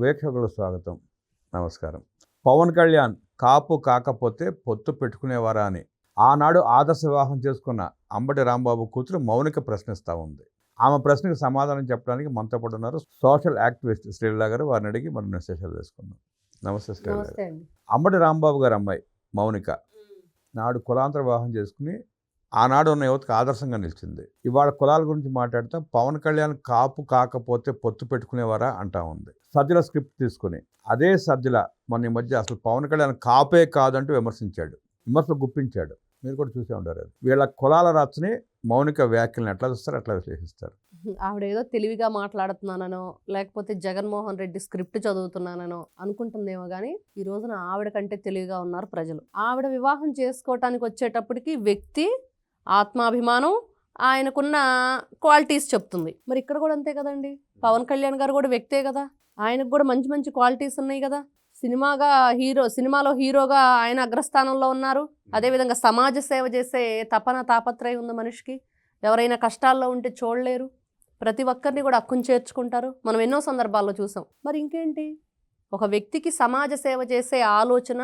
వీక్షకులకు స్వాగతం. నమస్కారం. పవన్ కళ్యాణ్ కాపు కాకపోతే పొత్తు పెట్టుకునేవారా అని ఆనాడు ఆదర్శ వివాహం చేసుకున్న అంబటి రాంబాబు కూతురు మౌనిక ప్రశ్నిస్తూ ఉంది. ఆమె ప్రశ్నకు సమాధానం చెప్పడానికి మనతో పాటు ఉన్నారు సోషల్ యాక్టివిస్ట్ శ్రీలీల గారు. వారిని అడిగి మనం విశేషాలు తెలుసుకుందాం. నమస్తే శ్రీలీల గారు. అంబటి రాంబాబు గారు అమ్మాయి మౌనిక నాడు కులాంతర వివాహం చేసుకుని ఆనాడు ఉన్న యువతకు ఆదర్శంగా నిలిచింది. ఇవాళ కులాల గురించి మాట్లాడితే పవన్ కళ్యాణ్ కాపు కాకపోతే పొత్తు పెట్టుకునేవారా అంటా ఉంది. సజ్జల స్క్రిప్ట్ తీసుకుని అదే సజ్జల మొన్న ఈ మధ్య అసలు పవన్ కళ్యాణ్ కాపే కాదంటూ విమర్శించాడు, విమర్శలు గుప్పించాడు. మీరు కూడా చూసే ఉంటారు. వీళ్ళ కులాల రచ్చని మౌనిక వ్యాఖ్యలను ఎట్లా చూస్తారు, ఎట్లా విశ్లేషిస్తారు? ఆవిడ ఏదో తెలివిగా మాట్లాడుతున్నానో లేకపోతే జగన్మోహన్ రెడ్డి స్క్రిప్ట్ చదువుతున్నానో అనుకుంటుందేమో కానీ ఈ రోజున ఆవిడ కంటే తెలివిగా ఉన్నారు ప్రజలు. ఆవిడ వివాహం చేసుకోవటానికి వచ్చేటప్పటికి వ్యక్తి ఆత్మాభిమానం ఆయనకున్న క్వాలిటీస్ చెప్తుంది. మరి ఇక్కడ కూడా అంతే కదండి. పవన్ కళ్యాణ్ గారు కూడా వ్యక్తే కదా, ఆయనకు కూడా మంచి మంచి క్వాలిటీస్ ఉన్నాయి కదా. సినిమాలో హీరోగా ఆయన అగ్రస్థానంలో ఉన్నారు. అదేవిధంగా సమాజ సేవ చేసే తాపత్రయం ఉంది మనిషికి. ఎవరైనా కష్టాల్లో ఉంటే చూడలేరు, ప్రతి ఒక్కరిని కూడా హక్కును చేర్చుకుంటారు. మనం ఎన్నో సందర్భాల్లో చూసాం. మరి ఇంకేంటి, ఒక వ్యక్తికి సమాజ సేవ చేసే ఆలోచన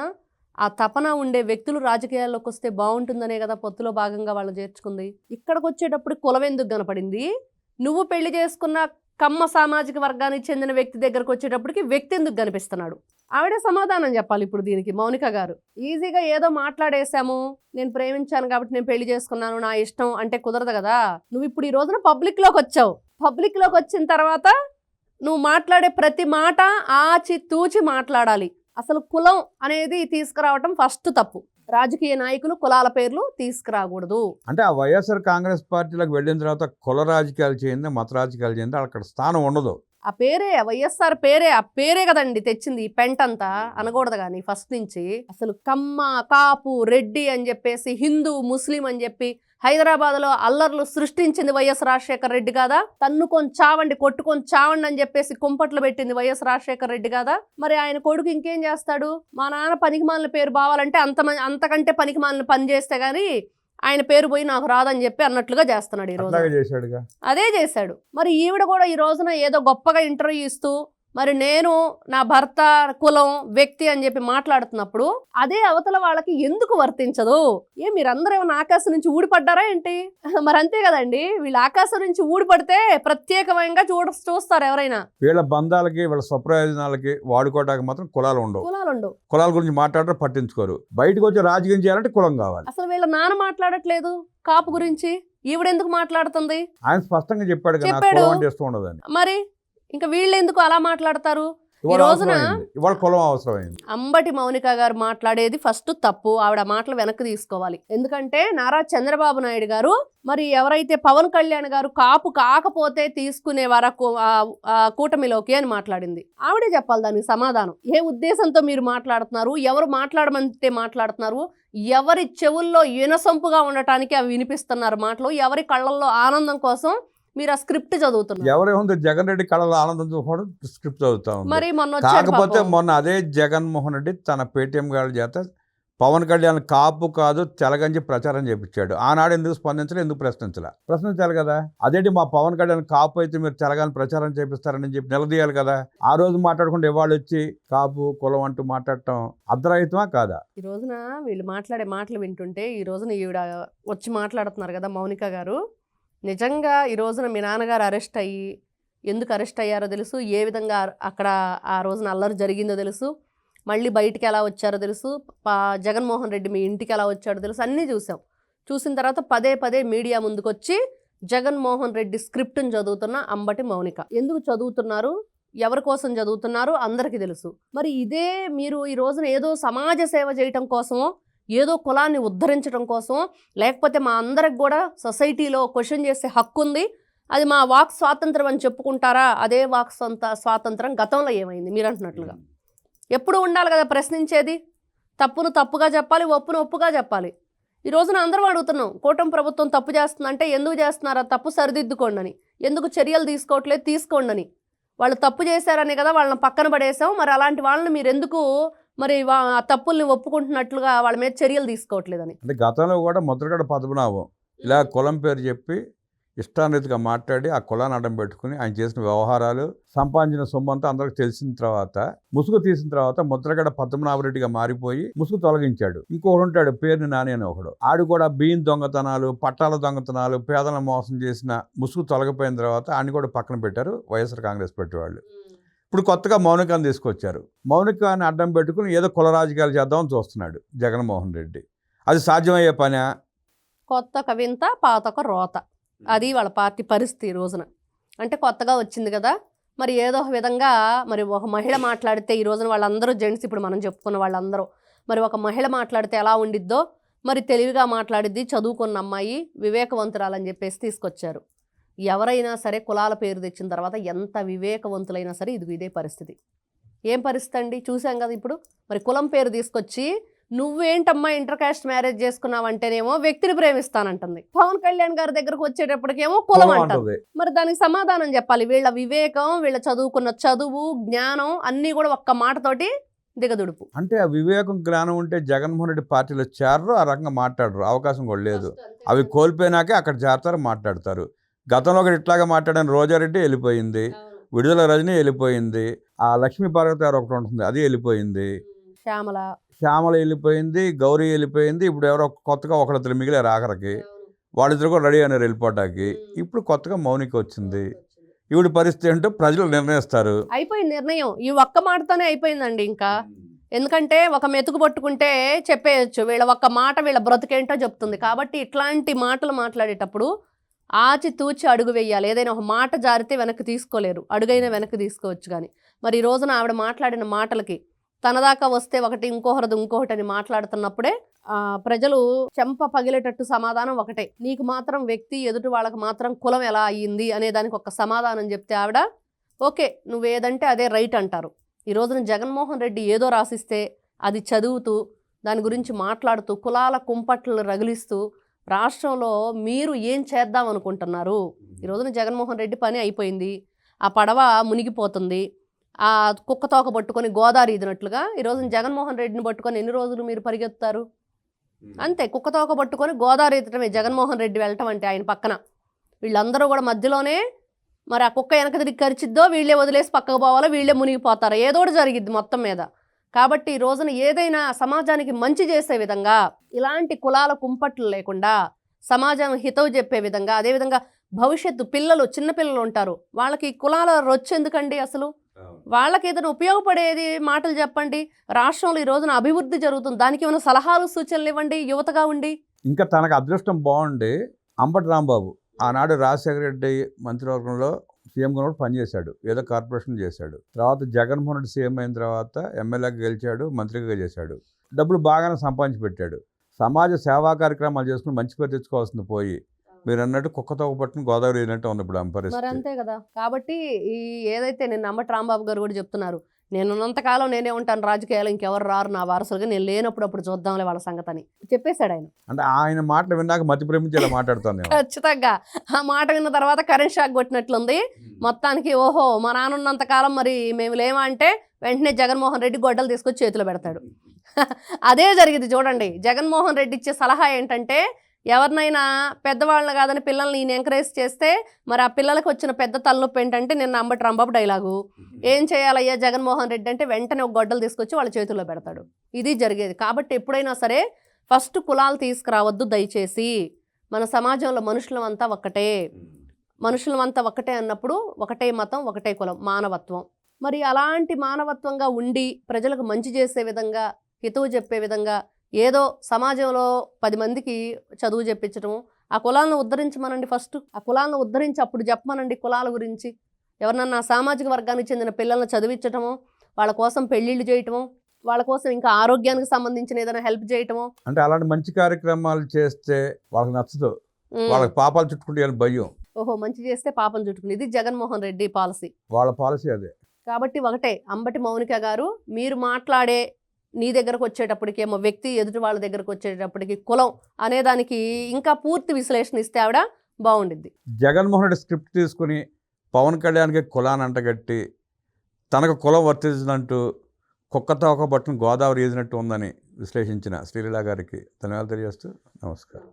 ఆ తపన ఉండే వ్యక్తులు రాజకీయాల్లోకి వస్తే బాగుంటుందనే కదా పొత్తులో భాగంగా వాళ్ళు చేర్చుకుంది. ఇక్కడికి వచ్చేటప్పుడు కులం ఎందుకు కనపడింది? నువ్వు పెళ్లి చేసుకున్న కమ్మ సామాజిక వర్గానికి చెందిన వ్యక్తి దగ్గరకు వచ్చేటప్పటికి వ్యక్తి ఎందుకు కనిపిస్తున్నాడు? ఆవిడే సమాధానం చెప్పాలి ఇప్పుడు దీనికి. మౌనిక గారు ఈజీగా ఏదో మాట్లాడేశాము, నేను ప్రేమించాను కాబట్టి నేను పెళ్లి చేసుకున్నాను, నా ఇష్టం అంటే కుదరదు కదా. నువ్వు ఇప్పుడు ఈ రోజున పబ్లిక్లోకి వచ్చావు. పబ్లిక్లోకి వచ్చిన తర్వాత నువ్వు మాట్లాడే ప్రతి మాట ఆచి తూచి మాట్లాడాలి. అసలు కులం అనేది తీసుకురావటం ఫస్ట్ తప్పు. రాజకీయ నాయకులు కులాల పేర్లు తీసుకురాకూడదు. అంటే ఆ వైఎస్ఆర్ కాంగ్రెస్ పార్టీలోకి వెళ్ళిన తర్వాత కుల రాజకీయాలు చేయండి, మత రాజకీయాలు చేయండి, అక్కడ స్థానం ఉండదు. ఆ పేరే వైఎస్ఆర్ పేరే, ఆ పేరే కదండి తెచ్చింది. ఈ పెంటంతా అనకూడదు కానీ ఫస్ట్ నుంచి అసలు కమ్మ, కాపు, రెడ్డి అని చెప్పేసి, హిందూ, ముస్లిం అని చెప్పి హైదరాబాద్లో అల్లర్లు సృష్టించింది వైఎస్ రాజశేఖర రెడ్డి కాదా? తన్నుకొని చావండి, కొట్టుకొని చావండి అని చెప్పేసి కుంపట్లు పెట్టింది వైఎస్ రాజశేఖర రెడ్డి కాదా? మరి ఆయన కొడుకు ఇంకేం చేస్తాడు? మా నాన్న పనికిమాలిన పేరు బావాలంటే అంతకంటే పనికిమాలిన పని చేస్తే గానీ ఆయన పేరు పోయి నాకు రాదని చెప్పి అన్నట్లుగా చేస్తున్నాడు ఈ రోజు. అదే చేశాడు. మరి ఈవిడ కూడా ఈ రోజున ఏదో గొప్పగా ఇంటర్వ్యూ ఇస్తూ మరి నేను నా భర్త కులం వ్యక్తి అని చెప్పి మాట్లాడుతున్నప్పుడు అదే అవతల వాళ్ళకి ఎందుకు వర్తించదు? మీరందరూ ఏమైనా ఆకాశం నుంచి ఊడిపడ్డారా ఏంటి? మరి అంతే కదండి. వీళ్ళు ఆకాశం నుంచి ఊడిపడితే ప్రత్యేకంగా చూస్తారు ఎవరైనా. వీళ్ళ బంధాలకి వీళ్ళ స్వప్రయోజనాలకి వాడుకోవడానికి మాత్రం కులాలు ఉండవు. కులాల గురించి మాట్లాడటం పట్టించుకోరు. బయటకు వచ్చి రాజకీయం చేయాలంటే కులం కావాలి. అసలు వీళ్ళ నాన్న మాట్లాడట్లేదు కాపు గురించి, ఈవిడెందుకు మాట్లాడుతుంది? ఆయన స్పష్టంగా చెప్పాడు. మరి ఇంకా వీళ్ళు ఎందుకు అలా మాట్లాడతారు? ఈ రోజున అంబటి మౌనిక గారు మాట్లాడేది ఫస్ట్ తప్పు. ఆవిడ మాటలు వెనక్కి తీసుకోవాలి. ఎందుకంటే నారా చంద్రబాబు నాయుడు గారు మరి ఎవరైతే పవన్ కళ్యాణ్ గారు కాపు కాకపోతే తీసుకునేవారా కూటమిలోకి అని మాట్లాడింది. ఆవిడే చెప్పాలి దానికి సమాధానం. ఏ ఉద్దేశంతో మీరు మాట్లాడుతున్నారు, ఎవరు మాట్లాడమంటే మాట్లాడుతున్నారు, ఎవరి చెవుల్లో ఇనసొంపుగా ఉండటానికి అవి వినిపిస్తున్నారు మాటలు, ఎవరి కళ్ళల్లో ఆనందం కోసం మీరు ఆ స్క్రిప్ట్ చదువుతున్నారు. ఎవరేముంది, జగన్ రెడ్డి కళలో ఆనందం చూసుకోవడం స్క్రిప్ట్ చదువుతాం. మరి కాకపోతే మొన్న అదే జగన్మోహన్ రెడ్డి తన పేటీఎం గారి చేత పవన్ కళ్యాణ్ కాపు కాదు తెలగంచి ప్రచారం చేపించాడు. ఆనాడు ఎందుకు స్పందించలేదు, ఎందుకు ప్రశ్నించాలి కదా. అదేంటి మా పవన్ కళ్యాణ్ కాపు అయితే మీరు తెలగాని ప్రచారం చేపిస్తారని చెప్పి నిలదీయాలి కదా. ఆ రోజు మాట్లాడకుండా ఇవాళ వచ్చి కాపు కులం అంటూ మాట్లాడటం అర్ధరహితమా కాదా? ఈ రోజున వీళ్ళు మాట్లాడే మాటలు వింటుంటే ఈ రోజున ఈవిడ వచ్చి మాట్లాడుతున్నారు కదా మౌనిక గారు. నిజంగా ఈ రోజున మీ నాన్నగారు అరెస్ట్ అయ్యి ఎందుకు అరెస్ట్ అయ్యారో తెలుసు, ఏ విధంగా అక్కడ ఆ రోజున అల్లరి జరిగిందో తెలుసు, మళ్ళీ బయటికి ఎలా వచ్చారో తెలుసు, జగన్మోహన్ రెడ్డి మీ ఇంటికి ఎలా వచ్చాడో తెలుసు, అన్నీ చూసాం. చూసిన తర్వాత పదే మీడియా ముందుకు వచ్చి జగన్మోహన్ రెడ్డి స్క్రిప్ట్ని చదువుతున్న అంబటి మౌనిక. ఎందుకు చదువుతున్నారు, ఎవరి కోసం చదువుతున్నారు అందరికీ తెలుసు. మరి ఇదే మీరు ఈ రోజున ఏదో సమాజ సేవ చేయటం కోసమో, ఏదో కులాన్ని ఉద్ధరించడం కోసం, లేకపోతే మా అందరికి కూడా సొసైటీలో క్వశ్చన్ చేసే హక్కు ఉంది, అది మా వాక్ స్వాతంత్రం అని చెప్పుకుంటారా? అదే వాక్ స్వాతంత్రం గతంలో ఏమైంది? మీరు అంటున్నట్లుగా ఎప్పుడు ఉండాలి కదా ప్రశ్నించేది. తప్పును తప్పుగా చెప్పాలి, ఒప్పును ఒప్పుగా చెప్పాలి. ఈ రోజున అందరం అడుగుతున్నాం, కూటమి ప్రభుత్వం తప్పు చేస్తుందంటే ఎందుకు చేస్తున్నారా? తప్పు సరిదిద్దుకోండి అని. ఎందుకు చర్యలు తీసుకోండి అని. వాళ్ళు తప్పు చేశారని కదా వాళ్ళని పక్కన పడేసాం. మరి అలాంటి వాళ్ళని మీరు ఎందుకు మరి ఆ తప్పుల్ని ఒప్పుకుంటున్నట్లుగా వాళ్ళ మీద చర్యలు తీసుకోవట్లేదని. అంటే గతంలో కూడా ముద్రగడ పద్మనాభం ఇలా కులం పేరు చెప్పి ఇష్టారీతిగా మాట్లాడి ఆ కులాన్ని అడ్డం పెట్టుకుని ఆయన చేసిన వ్యవహారాలు, సంపాదించిన సొమ్మంతా అందరికి తెలిసిన తర్వాత, ముసుగు తీసిన తర్వాత ముద్రగడ పద్మనాభరెడ్డిగా మారిపోయి ముసుగు తొలగించాడు. ఇంకొకడు ఉంటాడు పేరుని నాని అని ఒకడు, ఆడు కూడా బియ్యం దొంగతనాలు, పట్టాల దొంగతనాలు, పేదలను మోసం చేసిన ముసుగు తొలగిపోయిన తర్వాత ఆయన కూడా పక్కన పెట్టారు వైఎస్ఆర్ కాంగ్రెస్ పెట్టేవాళ్ళు. ఇప్పుడు కొత్తగా మౌనికాన్ని తీసుకొచ్చారు. మౌనికాన్ని అడ్డం పెట్టుకుని ఏదో కుల రాజకీయాలు చేద్దామని చూస్తున్నాడు జగన్మోహన్ రెడ్డి. అది సాధ్యమయ్యే పనా? కొత్త ఒక వింత పాత ఒక రోత, అది వాళ్ళ పార్టీ పరిస్థితి ఈ రోజున. అంటే కొత్తగా వచ్చింది కదా, మరి ఏదో ఒక విధంగా మరి ఒక మహిళ మాట్లాడితే ఈ రోజున వాళ్ళందరూ జెంట్స్, ఇప్పుడు మనం చెప్పుకున్న వాళ్ళందరూ, మరి ఒక మహిళ మాట్లాడితే ఎలా ఉండిద్దో, మరి తెలివిగా మాట్లాడిద్ది, చదువుకున్న అమ్మాయి, వివేకవంతురాలని చెప్పేసి తీసుకొచ్చారు. ఎవరైనా సరే కులాల పేరు తెచ్చిన తర్వాత ఎంత వివేకవంతులైనా సరే ఇదే పరిస్థితి. ఏం పరిస్థితి అండి, చూసాం కదా ఇప్పుడు. మరి కులం పేరు తీసుకొచ్చి నువ్వేంటమ్మా ఇంటర్ కాస్ట్ మ్యారేజ్ చేసుకున్నావంటేనేమో వ్యక్తిని ప్రేమిస్తానంటుంది. పవన్ కళ్యాణ్ గారి దగ్గరకు వచ్చేటప్పటికేమో కులం అంటుంది. మరి దానికి సమాధానం చెప్పాలి. వీళ్ళ వివేకం, వీళ్ళ చదువుకున్న చదువు, జ్ఞానం అన్నీ కూడా ఒక్క మాటతోటి దిగదుడుపు. అంటే ఆ వివేకం, జ్ఞానం ఉంటే జగన్మోహన్ రెడ్డి పార్టీలో చేరరు, ఆ రకంగా మాట్లాడరు, అవకాశం కూడా లేదు. అవి కోల్పోయినాకే అక్కడ చేరతారు, మాట్లాడతారు. గతంలో ఒకటి ఇట్లాగా మాట్లాడిన రోజారెడ్డి వెళ్ళిపోయింది, విడుదల రజని వెళ్ళిపోయింది, ఆ లక్ష్మీ పార్వతి గారు ఒకటి ఉంటుంది అది వెళ్ళిపోయింది, శ్యామల వెళ్ళిపోయింది, గౌరీ వెళ్ళిపోయింది. ఇప్పుడు ఎవరో కొత్తగా ఒకరిద్దరు మిగిలారు ఆఖరికి, వాళ్ళిద్దరు కూడా రెడీ అయినారు వెళ్ళిపోవటానికి. ఇప్పుడు కొత్తగా మౌనిక వచ్చింది. ఈవిడ పరిస్థితి ఏంటో ప్రజలు నిర్ణయిస్తారు. అయిపోయింది నిర్ణయం, ఈ ఒక్క మాటతోనే అయిపోయిందండి. ఇంకా ఎందుకంటే ఒక మెతుకు పట్టుకుంటే చెప్పేయచ్చు, వీళ్ళ ఒక్క మాట వీళ్ళ బ్రతుకేంటో చెప్తుంది. కాబట్టి ఇట్లాంటి మాటలు మాట్లాడేటప్పుడు ఆచితూచి అడుగు వేయాలి. ఏదైనా ఒక మాట జారితే వెనక్కి తీసుకోలేరు, అడుగైనా వెనక్కి తీసుకోవచ్చు. కానీ మరి ఈ రోజున ఆవిడ మాట్లాడిన మాటలకి తన దాకా వస్తే ఒకటి, ఇంకొకరిది ఇంకొకటి అని మాట్లాడుతున్నప్పుడే ప్రజలు చెంప పగిలేటట్టు సమాధానం ఒకటే. నీకు మాత్రం వ్యక్తి, ఎదుటి వాళ్ళకి మాత్రం కులం ఎలా అయ్యింది అనే దానికి ఒక సమాధానం చెప్తే ఆవిడ ఓకే నువ్వేదంటే అదే రైట్ అంటారు. ఈ రోజున జగన్మోహన్ రెడ్డి ఏదో రాసిస్తే అది చదువుతూ, దాని గురించి మాట్లాడుతూ, కులాల కుంపట్లు రగిలిస్తూ రాష్ట్రంలో మీరు ఏం చేద్దాం అనుకుంటున్నారు? ఈ రోజున జగన్మోహన్ రెడ్డి పని అయిపోయింది, ఆ పడవ మునిగిపోతుంది. ఆ కుక్క తోక పట్టుకొని గోదావరి ఇదినట్లుగా ఈ రోజున జగన్మోహన్ రెడ్డిని పట్టుకొని ఎన్ని రోజులు మీరు పరిగెత్తారు? అంతే, కుక్క తోక పట్టుకొని గోదావరి ఎత్తడమే జగన్మోహన్ రెడ్డి వెళ్ళటం అంటే. ఆయన పక్కన వీళ్ళందరూ కూడా మధ్యలోనే, మరి ఆ కుక్క వెనక తిరిగి కరిచిద్దో, వీళ్ళే వదిలేసి పక్కకు పోవాలో, వీళ్ళే మునిగిపోతారో, ఏదోటి జరిగిద్ది మొత్తం మీద. కాబట్టి ఈ రోజున ఏదైనా సమాజానికి మంచి చేసే విధంగా, ఇలాంటి కులాల కుంపట్లు లేకుండా సమాజం హితవు చెప్పే విధంగా, అదేవిధంగా భవిష్యత్తు పిల్లలు, చిన్నపిల్లలు ఉంటారు, వాళ్ళకి కులాల రొచ్చెందుకండి అసలు? వాళ్ళకి ఏదైనా ఉపయోగపడేది మాటలు చెప్పండి. రాష్ట్రంలో ఈ రోజున అభివృద్ధి జరుగుతుంది, దానికి ఏమైనా సలహాలు సూచనలు ఇవ్వండి యువతగా ఉండి. ఇంకా తనకు అదృష్టం బాగుండి అంబటి రాంబాబు ఆనాడు రాజశేఖర రెడ్డి మంత్రివర్గంలో సీఎంగా కూడా పనిచేశాడు, ఏదో కార్పొరేషన్ చేశాడు. తర్వాత జగన్మోహన్ రెడ్డి సీఎం అయిన తర్వాత ఎమ్మెల్యేగా గెలిచాడు, మంత్రిగా చేశాడు, డబ్బులు బాగానే సంపాదించి పెట్టాడు. సమాజ సేవా కార్యక్రమాలు చేసుకుని మంచి పేరు తెచ్చుకోవాల్సింది పోయి మీరు అన్నట్టు కుక్కతో పట్టుకుని గోదావరి అయినట్టు ఉంది ఇప్పుడు పరిస్థితి. మరి అంతే కదా. కాబట్టి ఈ ఏదైతే నేను అంబటి రాంబాబు గారు కూడా చెప్తున్నారు, నేనున్నంతకాలం నేనే ఉంటాను రాజకీయాలు, ఇంకెవరు రారు నా వారసులుగా, నేను లేనప్పుడు అప్పుడు చూద్దాంలే వాళ్ళ సంగతి అని చెప్పేశాడు ఆయన. అంటే ఆయన మాటలు విన్నాక మతి ప్రేమించేలా మాట్లాడుతాను. ఖచ్చితంగా ఆ మాట విన్న తర్వాత కరెంట్ షాక్ కొట్టినట్లుంది మొత్తానికి. ఓహో మా నాన్నంత కాలం మరి మేము లేమా అంటే వెంటనే జగన్మోహన్ రెడ్డి గొడ్డలు తీసుకొచ్చి చేతిలో పెడతాడు. అదే జరిగింది చూడండి. జగన్మోహన్ రెడ్డి ఇచ్చే సలహా ఏంటంటే, ఎవరినైనా పెద్దవాళ్ళని కాదని పిల్లల్ని ఈయన ఎంకరేజ్ చేస్తే మరి ఆ పిల్లలకు వచ్చిన పెద్ద తలనొప్పి ఏంటంటే, నిన్న అంబటి రాంబాబు డైలాగు, ఏం చేయాలయ్యా జగన్మోహన్ రెడ్డి అంటే వెంటనే ఒక గొడ్డలు తీసుకొచ్చి వాళ్ళ చేతుల్లో పెడతాడు. ఇది జరిగేది. కాబట్టి ఎప్పుడైనా సరే ఫస్ట్ కులాలు తీసుకురావద్దు దయచేసి. మన సమాజంలో మనుషులమంతా ఒక్కటే, మనుషులమంతా ఒక్కటే అన్నప్పుడు ఒకటే మతం, ఒకటే కులం, మానవత్వం. మరి అలాంటి మానవత్వంగా ఉండి ప్రజలకు మంచి చేసే విధంగా, హితవు చెప్పే విధంగా, ఏదో సమాజంలో 10 మందికి చదువు చెప్పించడము, ఆ కులాలను ఉద్ధరించమనండి. ఫస్ట్ ఆ కులాలను ఉద్ధరించి అప్పుడు చెప్పమనండి కులాల గురించి. ఎవరినన్నా సామాజిక వర్గానికి చెందిన పిల్లల్ని చదివించటము, వాళ్ళ కోసం పెళ్ళిళ్ళు చేయటము, వాళ్ళ కోసం ఇంకా ఆరోగ్యానికి సంబంధించిన ఏదైనా హెల్ప్ చేయటము. అంటే అలాంటి మంచి కార్యక్రమాలు చేస్తే వాళ్ళకి నచ్చదు, వాళ్ళకి పాపాలు చుట్టుకుంటే భయం. ఓహో మంచి చేస్తే పాపం చుట్టుకుని, ఇది జగన్మోహన్ రెడ్డి పాలసీ, వాళ్ళ పాలసీ అదే. కాబట్టి ఒకటే, అంబటి మౌనిక గారు మీరు మాట్లాడే నీ దగ్గరకు వచ్చేటప్పటికేమో వ్యక్తి, ఎదుటి వాళ్ళ దగ్గరకు వచ్చేటప్పటికి కులం అనేదానికి ఇంకా పూర్తి విశ్లేషణ ఇస్తే ఆవిడ బాగుండిద్ది. జగన్మోహన్ రెడ్డి స్క్రిప్ట్ తీసుకుని పవన్ కళ్యాణ్కి కులాన్ని అంటగట్టి తనకు కులం వర్తించినట్టు కుక్కతో ఒక బట్టును గోదావరి ఈదినట్టు ఉందని విశ్లేషించిన శ్రీలీల గారికి ధన్యవాదాలు తెలియజేస్తూ నమస్కారం.